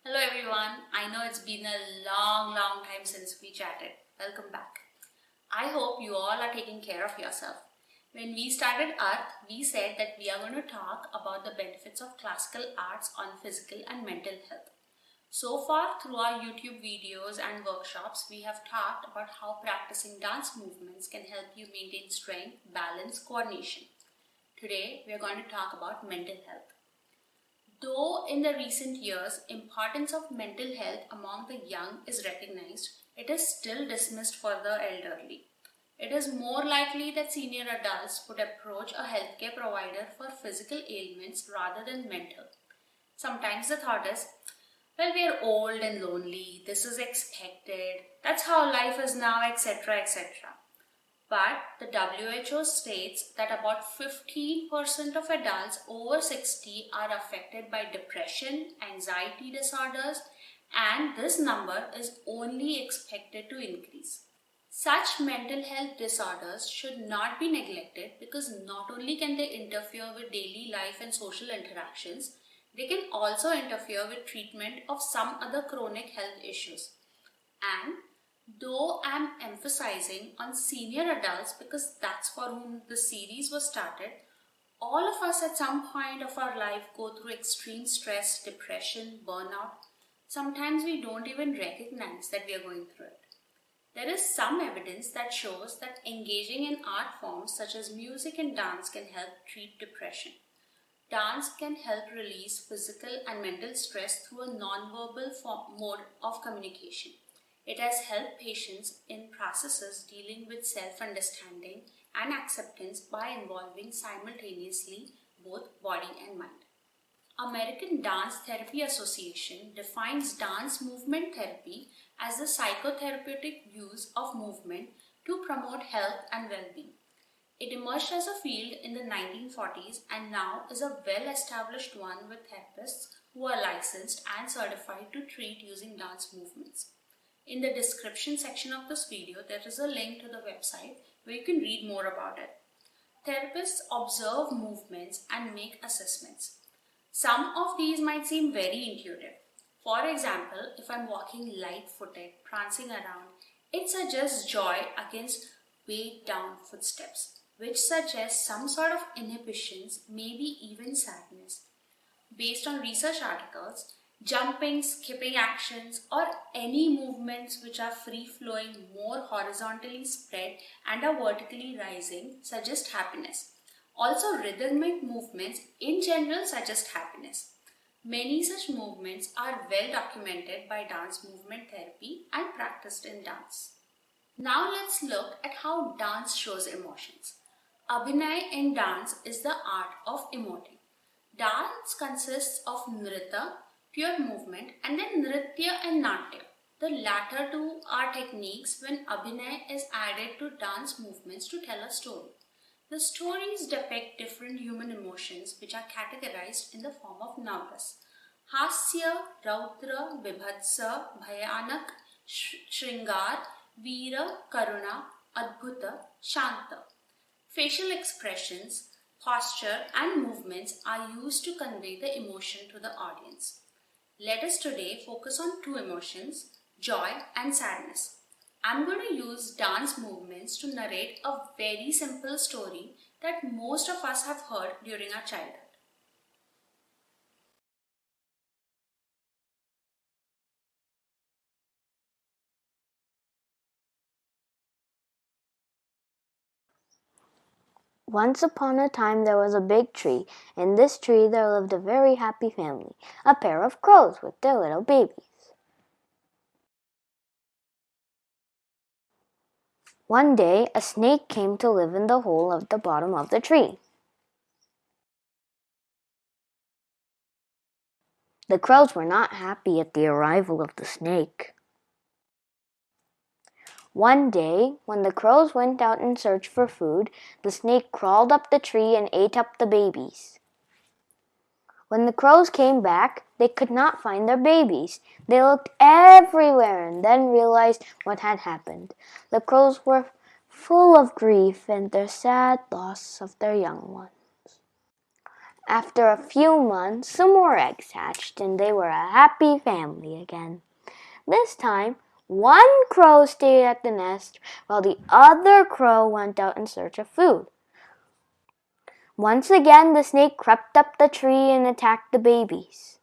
Hello everyone. I know it's been a long time since we chatted. Welcome back. I hope you all are taking care of yourself. When we started Earth, we said that we are going to talk about the benefits of classical arts on physical and mental health. So far, through our YouTube videos and workshops, we have talked about how practicing dance movements can help you maintain strength, balance, coordination. Today, we are going to talk about mental health. Though in the recent years, importance of mental health among the young is recognized, it is still dismissed for the elderly. It is more likely that senior adults would approach a healthcare provider for physical ailments rather than mental. Sometimes the thought is, well, we are old and lonely, this is expected, that's how life is now, etc. etc. But the WHO states that about 15% of adults over 60 are affected by depression, anxiety disorders, and this number is only expected to increase. Such mental health disorders should not be neglected because not only can they interfere with daily life and social interactions, they can also interfere with treatment of some other chronic health issues. And though I'm emphasizing on senior adults because that's for whom the series was started, all of us at some point of our life go through extreme stress, depression, burnout. Sometimes we don't even recognize that we are going through it. There is some evidence that shows that engaging in art forms such as music and dance can help treat depression. Dance can help release physical and mental stress through a non-verbal mode of communication. It has helped patients in processes dealing with self-understanding and acceptance by involving simultaneously both body and mind. American Dance Therapy Association defines dance movement therapy as the psychotherapeutic use of movement to promote health and well-being. It emerged as a field in the 1940s and now is a well-established one with therapists who are licensed and certified to treat using dance movements. In the description section of this video, there is a link to the website where you can read more about it. Therapists observe movements and make assessments. Some of these might seem very intuitive. For example, if I'm walking light-footed, prancing around, it suggests joy against weighed down footsteps, which suggests some sort of inhibitions, maybe even sadness. Based on research articles, jumping, skipping actions, or any movements which are free-flowing, more horizontally spread and are vertically rising suggest happiness. Also, rhythmic movements in general suggest happiness. Many such movements are well documented by dance movement therapy and practiced in dance. Now let's look at how dance shows emotions. Abhinay in dance is the art of emoting. Dance consists of nrita, pure movement, and then nritya and natya. The latter two are techniques when abhinay is added to dance movements to tell a story. The stories depict different human emotions which are categorized in the form of numbers. Hasya, Rautra, Vibhatsa, Bhayanak, Shringar, Veera, Karuna, Adbhuta, Shanta. Facial expressions, posture, and movements are used to convey the emotion to the audience. Let us today focus on two emotions, joy and sadness. I'm going to use dance movements to narrate a very simple story that most of us have heard during our childhood. Once upon a time there was a big tree. In this tree there lived a very happy family, a pair of crows with their little babies. One day a snake came to live in the hole of the bottom of the tree. The crows were not happy at the arrival of the snake. One day, when the crows went out in search for food, the snake crawled up the tree and ate up the babies. When the crows came back, they could not find their babies. They looked everywhere and then realized what had happened. The crows were full of grief and their sad loss of their young ones. After a few months, some more eggs hatched and they were a happy family again. This time, one crow stayed at the nest while the other crow went out in search of food. Once again, the snake crept up the tree and attacked the babies.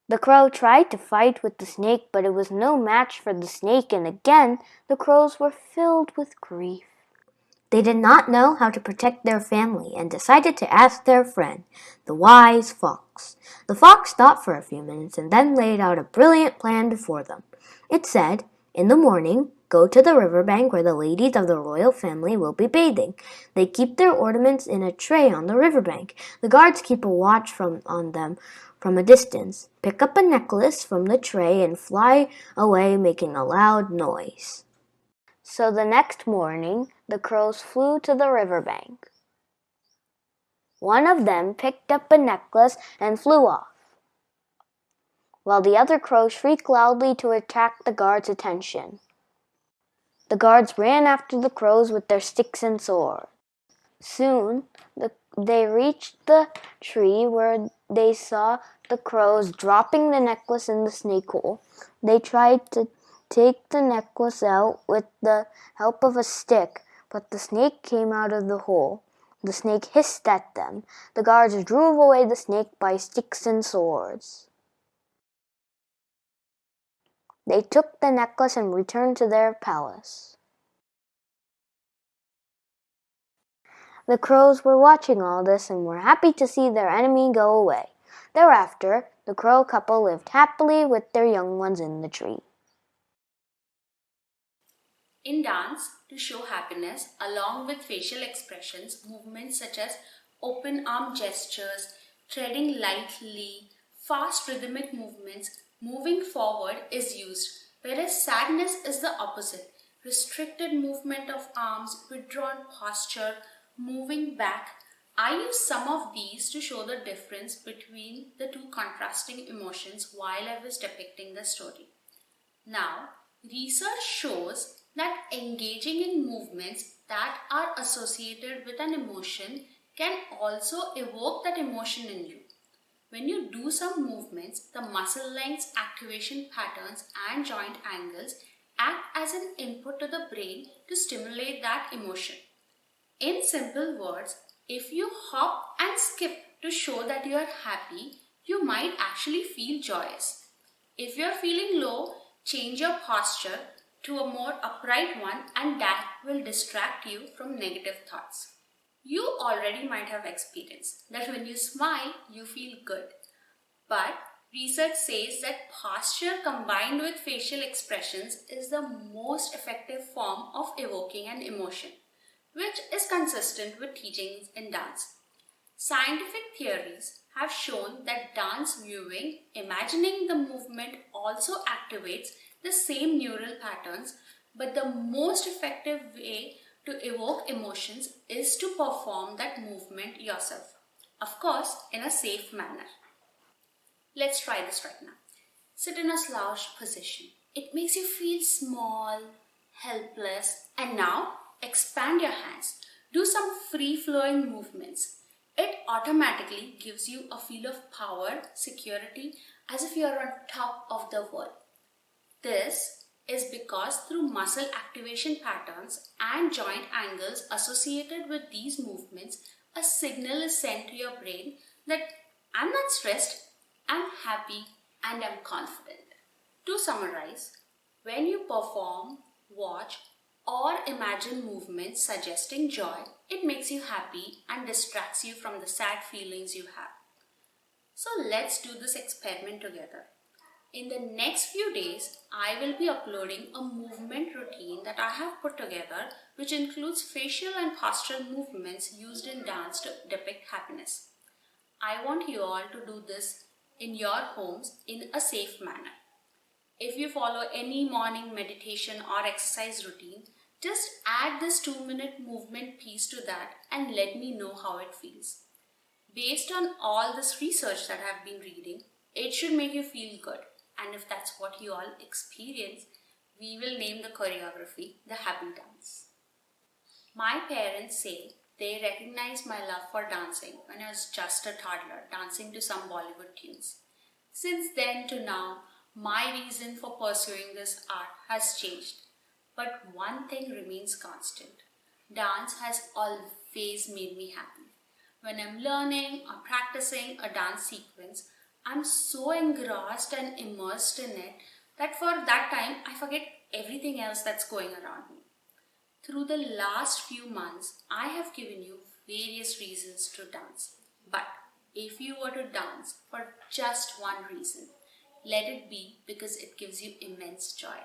The crow tried to fight with the snake, but it was no match for the snake, and again the crows were filled with grief. They did not know how to protect their family and decided to ask their friend, the wise fox. The fox thought for a few minutes and then laid out a brilliant plan before them. It said, "In the morning, go to the riverbank where the ladies of the royal family will be bathing. They keep their ornaments in a tray on the riverbank. The guards keep a watch on them from a distance. Pick up a necklace from the tray and fly away making a loud noise." So the next morning, the crows flew to the riverbank. One of them picked up a necklace and flew off, while the other crow shrieked loudly to attract the guards' attention. The guards ran after the crows with their sticks and swords. Soon, they reached the tree where they saw the crows dropping the necklace in the snake hole. They tried to take the necklace out with the help of a stick, but the snake came out of the hole. The snake hissed at them. The guards drove away the snake by sticks and swords. They took the necklace and returned to their palace. The crows were watching all this and were happy to see their enemy go away. Thereafter, the crow couple lived happily with their young ones in the tree. In dance, to show happiness, along with facial expressions, movements such as open arm gestures, treading lightly, fast rhythmic movements, moving forward is used, whereas sadness is the opposite. Restricted movement of arms, withdrawn posture, moving back. I use some of these to show the difference between the two contrasting emotions while I was depicting the story. Now, research shows that engaging in movements that are associated with an emotion can also evoke that emotion in you. When you do some movements, the muscle lengths, activation patterns, and joint angles act as an input to the brain to stimulate that emotion. In simple words, if you hop and skip to show that you are happy, you might actually feel joyous. If you are feeling low, change your posture to a more upright one, and that will distract you from negative thoughts. You already might have experienced that when you smile, you feel good. But research says that posture combined with facial expressions is the most effective form of evoking an emotion, which is consistent with teachings in dance. Scientific theories have shown that dance viewing, imagining the movement also activates the same neural patterns, but the most effective way to evoke emotions is to perform that movement yourself. Of course, in a safe manner. Let's try this right now. Sit in a slouched position. It makes you feel small, helpless, and now expand your hands. Do some free-flowing movements. It automatically gives you a feel of power, security, as if you are on top of the world. This is because through muscle activation patterns and joint angles associated with these movements, a signal is sent to your brain that I'm not stressed, I'm happy, and I'm confident. To summarize, when you perform, watch, or imagine movements suggesting joy, it makes you happy and distracts you from the sad feelings you have. So let's do this experiment together. In the next few days, I will be uploading a movement routine that I have put together, which includes facial and postural movements used in dance to depict happiness. I want you all to do this in your homes in a safe manner. If you follow any morning meditation or exercise routine, just add this 2-minute movement piece to that and let me know how it feels. Based on all this research that I've been reading, it should make you feel good. And if that's what you all experience, we will name the choreography the Happy Dance. My parents say They recognized my love for dancing when I was just a toddler, dancing to some Bollywood tunes. Since then to now, my reason for pursuing this art has changed. But one thing remains constant. Dance has always made me happy. When I'm learning or practicing a dance sequence, I'm so engrossed and immersed in it that for that time I forget everything else that's going around me. Through the last few months, I have given you various reasons to dance. But if you were to dance for just one reason, let it be because it gives you immense joy.